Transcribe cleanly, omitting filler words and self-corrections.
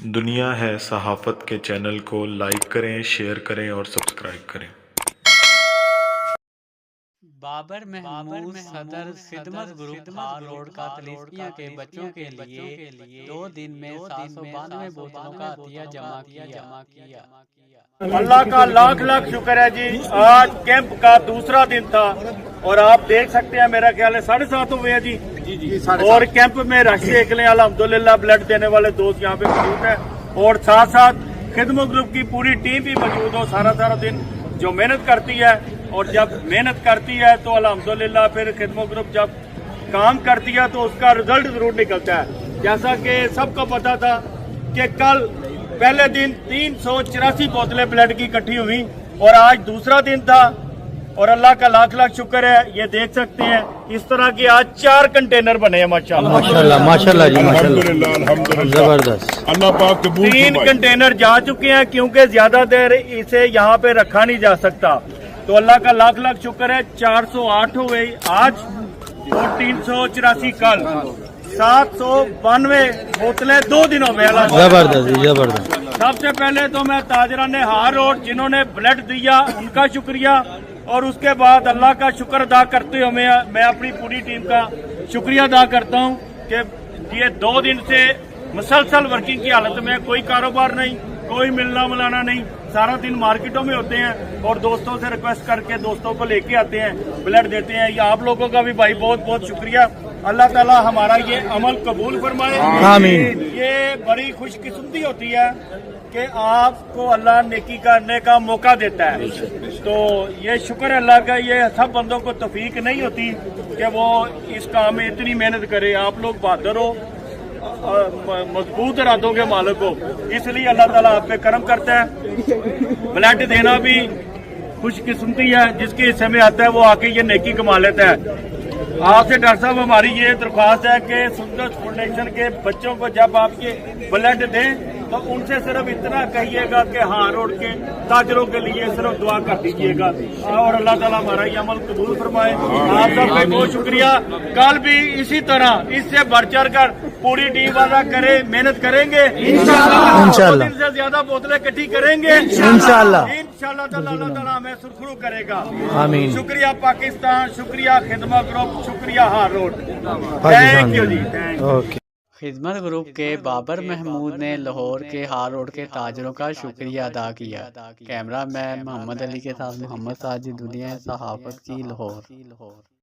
دنیا ہے صحافت کے چینل کو لائک کریں، شیئر کریں اور سبسکرائب کریں۔ بابر محمود صدر خدمت گروپ ہار روڈ کا تلیسکیاں کے بچوں کے لیے 2 دن میں 792 بوتلوں کا عطیہ جمع کیا۔ اللہ کا لاکھ لاکھ شکر ہے جی، آج کیمپ کا دوسرا دن تھا اور آپ دیکھ سکتے ہیں میرا خیال ہے 7:30 ہوئے ہیں جی، اور کیمپ میں رش دیکھ لیں، الحمدللہ بلڈ دینے والے دوست یہاں پہ موجود ہیں اور ساتھ ساتھ خدمت گروپ کی پوری ٹیم بھی موجود ہو۔ سارا دن جو محنت کرتی ہے اور جب محنت کرتی ہے تو الحمدللہ پھر خدمت گروپ جب کام کرتی ہے تو اس کا رزلٹ ضرور نکلتا ہے۔ جیسا کہ سب کو پتا تھا کہ کل پہلے دن 384 بوتلیں بلڈ کی اکٹھی ہوئی اور آج دوسرا دن تھا اور اللہ کا لاکھ لاکھ شکر ہے، یہ دیکھ سکتے ہیں اس طرح کے آج 4 کنٹینر بنے ہیں ماشاءاللہ جی ماشاءاللہ زبردست۔ اللہ پاک قبول 3 کنٹینر جا چکے ہیں کیونکہ زیادہ دیر اسے یہاں پہ رکھا نہیں جا سکتا، تو اللہ کا لاکھ لاکھ شکر ہے 408 ہوئے آج اور 384 کل، 792 بوتلیں 2 دنوں میں۔ زبردست۔ سب سے پہلے تو میں تاجران ہار روڈ جنہوں نے بلڈ دیا ان کا شکریہ، اور اس کے بعد اللہ کا شکر ادا کرتے ہوئے میں اپنی پوری ٹیم کا شکریہ ادا کرتا ہوں کہ یہ 2 دن سے مسلسل ورکنگ کی حالت میں کوئی کاروبار نہیں، کوئی ملنا ملانا نہیں، سارا دن مارکیٹوں میں ہوتے ہیں اور دوستوں سے ریکویسٹ کر کے دوستوں کو لے کے آتے ہیں، بلڈ دیتے ہیں۔ یہ آپ لوگوں کا بھی بھائی بہت بہت شکریہ، اللہ تعالیٰ ہمارا یہ عمل قبول فرمائے، آمین۔ یہ بڑی خوش قسمتی ہوتی ہے کہ آپ کو اللہ نیکی کرنے کا موقع دیتا ہے، تو یہ شکر اللہ کا، یہ سب بندوں کو توفیق نہیں ہوتی کہ وہ اس کام میں اتنی محنت کرے۔ آپ لوگ بہادر ہو، مضبوط ارادوں کے مالک ہو، اس لیے اللہ تعالیٰ آپ پہ کرم کرتا ہے۔ بلڈ دینا بھی خوش قسمتی ہے، جس کے حصے میں آتا ہے وہ آ کے یہ نیکی کما لیتا ہے۔ آپ سے ڈاکٹر صاحب ہماری یہ درخواست ہے کہ سندر فاؤنڈیشن کے بچوں کو جب آپ کے بلڈ دیں تو ان سے صرف اتنا کہیے گا کہ ہار روڈ کے تاجروں کے لیے صرف دعا کر دیجیے گا، اور اللہ تعالیٰ ہمارا یہ عمل قبول فرمائے۔ آپ سب کا بہت شکریہ، کل بھی اسی طرح اس سے بڑھ چڑھ کر پوری ٹیم والا کرے، محنت کریں گے انشاءاللہ، دن سے زیادہ بوتلیں اکٹھی کریں گے انشاءاللہ تعالیٰ، اللہ تعالیٰ ہمیں سرخرو کرے گا۔ آمین۔ شکریہ پاکستان، شکریہ خدمت گروپ، شکریہ ہار روڈ، تھینک یو جی، تھینک یو۔ خدمت گروپ کے بابر محمود نے لاہور کے ہار روڈ کے تاجروں کا شکریہ ادا کیا۔ کیمرہ مین محمد علی کے ساتھ محمد ساجد، دنیا صحافت کی، لاہور۔